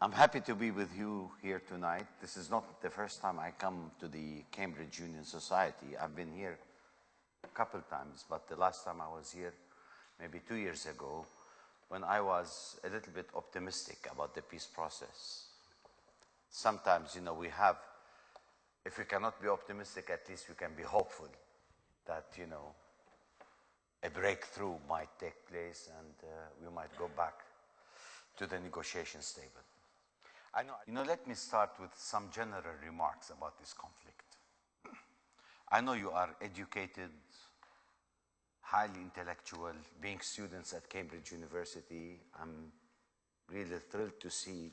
I'm happy to be with you here tonight. This is not the first time I come to the Cambridge Union Society. I've been here a couple times, but the last time I was here, maybe 2 years ago, when I was a little bit optimistic about the peace process. Sometimes, you know, we have, if we cannot be optimistic, at least we can be hopeful that, you know, a breakthrough might take place and we might go back to the negotiations table. Let me start with some general remarks about this conflict. I know you are educated, highly intellectual, being students at Cambridge University. I'm really thrilled to see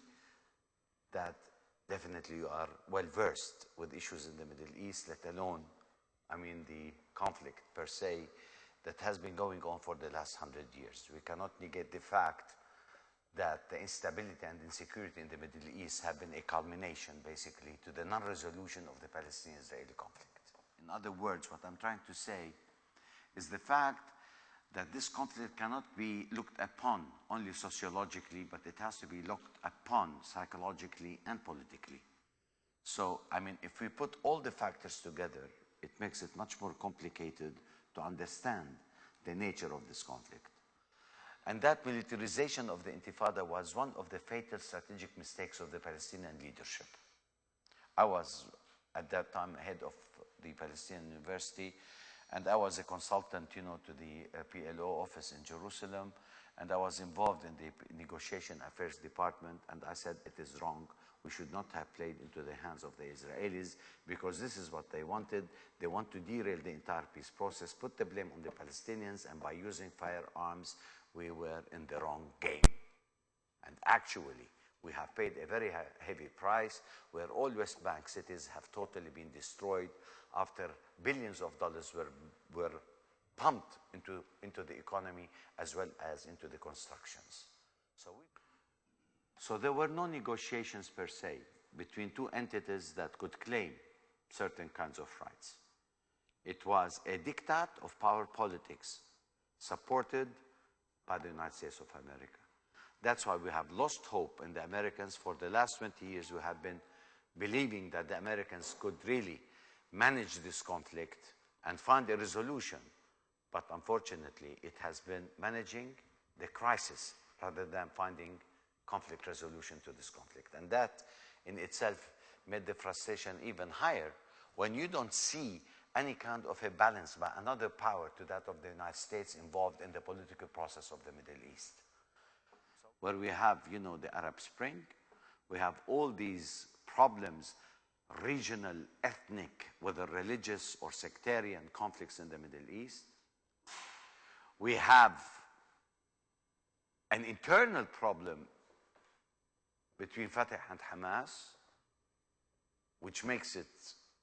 that definitely you are well versed with issues in the Middle East, let alone, the conflict per se that has been going on for the last 100 years. We cannot negate the fact that the instability and insecurity in the Middle East have been a culmination, basically, to the non-resolution of the Palestinian-Israeli conflict. In other words, what I'm trying to say is the fact that this conflict cannot be looked upon only sociologically, but it has to be looked upon psychologically and politically. So, if we put all the factors together, it makes it much more complicated to understand the nature of this conflict. And that militarization of the Intifada was one of the fatal strategic mistakes of the Palestinian leadership. I was, at that time, head of the Palestinian University, and I was a consultant, to the PLO office in Jerusalem, and I was involved in the negotiation affairs department, and I said it is wrong. We should not have played into the hands of the Israelis because this is what they wanted. They want to derail the entire peace process, put the blame on the Palestinians, and by using firearms, we were in the wrong game. And actually, we have paid a very heavy price where all West Bank cities have totally been destroyed after billions of dollars were pumped into the economy as well as into the constructions. So there were no negotiations per se between two entities that could claim certain kinds of rights. It was a diktat of power politics supported by the United States of America. That's why we have lost hope in the Americans. For the last 20 years, we have been believing that the Americans could really manage this conflict and find a resolution. But unfortunately, it has been managing the crisis rather than finding conflict resolution to this conflict. And that in itself made the frustration even higher when you don't see any kind of a balance by another power to that of the United States involved in the political process of the Middle East. Where we have, the Arab Spring, we have all these problems, regional, ethnic, whether religious or sectarian conflicts in the Middle East. We have an internal problem between Fatah and Hamas, which makes it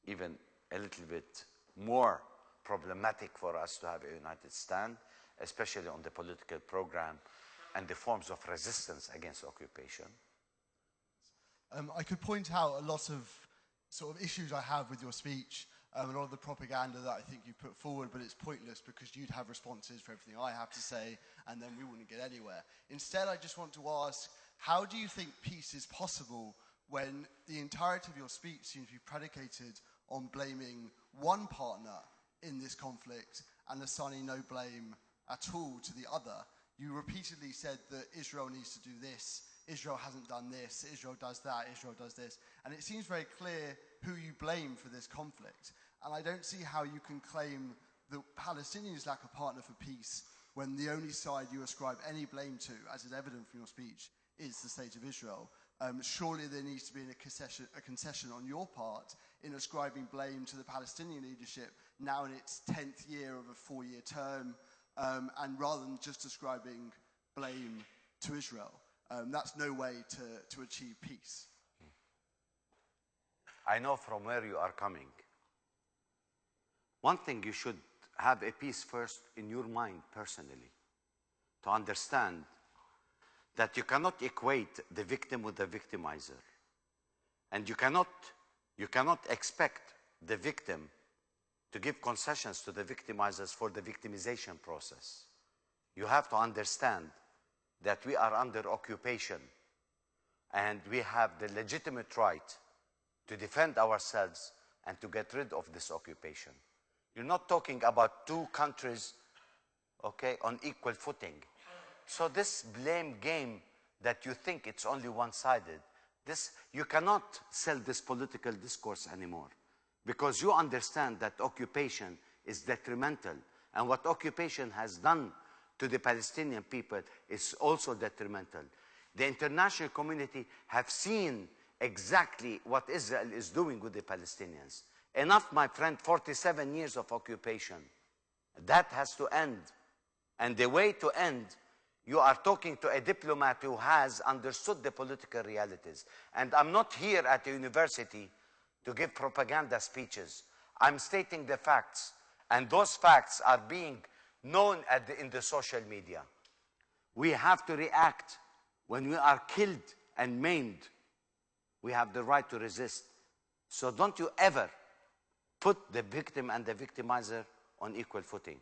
even a little bit more problematic for us to have a united stand, especially on the political program and the forms of resistance against occupation. I could point out a lot of sort of issues I have with your speech, a lot of the propaganda that I think you put forward, but it's pointless because you'd have responses for everything I have to say, and then we wouldn't get anywhere. Instead, I just want to ask, how do you think peace is possible when the entirety of your speech seems to be predicated on blaming one partner in this conflict and assigning no blame at all to the other? You repeatedly said that Israel needs to do this, Israel hasn't done this, Israel does that, Israel does this. And it seems very clear who you blame for this conflict. And I don't see how you can claim that Palestinians lack a partner for peace when the only side you ascribe any blame to, as is evident from your speech, is the state of Israel. Surely there needs to be a concession on your part in ascribing blame to the Palestinian leadership now in its 10th year of a 4-year term, and rather than just ascribing blame to Israel. That's no way to achieve peace. I know from where you are coming. One thing, you should have a peace first in your mind personally, to understand that you cannot equate the victim with the victimizer. And you cannot expect the victim to give concessions to the victimizers for the victimization process. You have to understand that we are under occupation and we have the legitimate right to defend ourselves and to get rid of this occupation. You're not talking about two countries, okay, on equal footing. So this blame game that you think it's only one-sided, you cannot sell this political discourse anymore, because you understand that occupation is detrimental, and what occupation has done to the Palestinian people is also detrimental. The international community have seen exactly what Israel is doing with the Palestinians. Enough, my friend, 47 years of occupation. That has to end. And the way to end, you are talking to a diplomat who has understood the political realities. And I'm not here at the university to give propaganda speeches. I'm stating the facts. And those facts are being known in the social media. We have to react. When we are killed and maimed, we have the right to resist. So don't you ever put the victim and the victimizer on equal footing.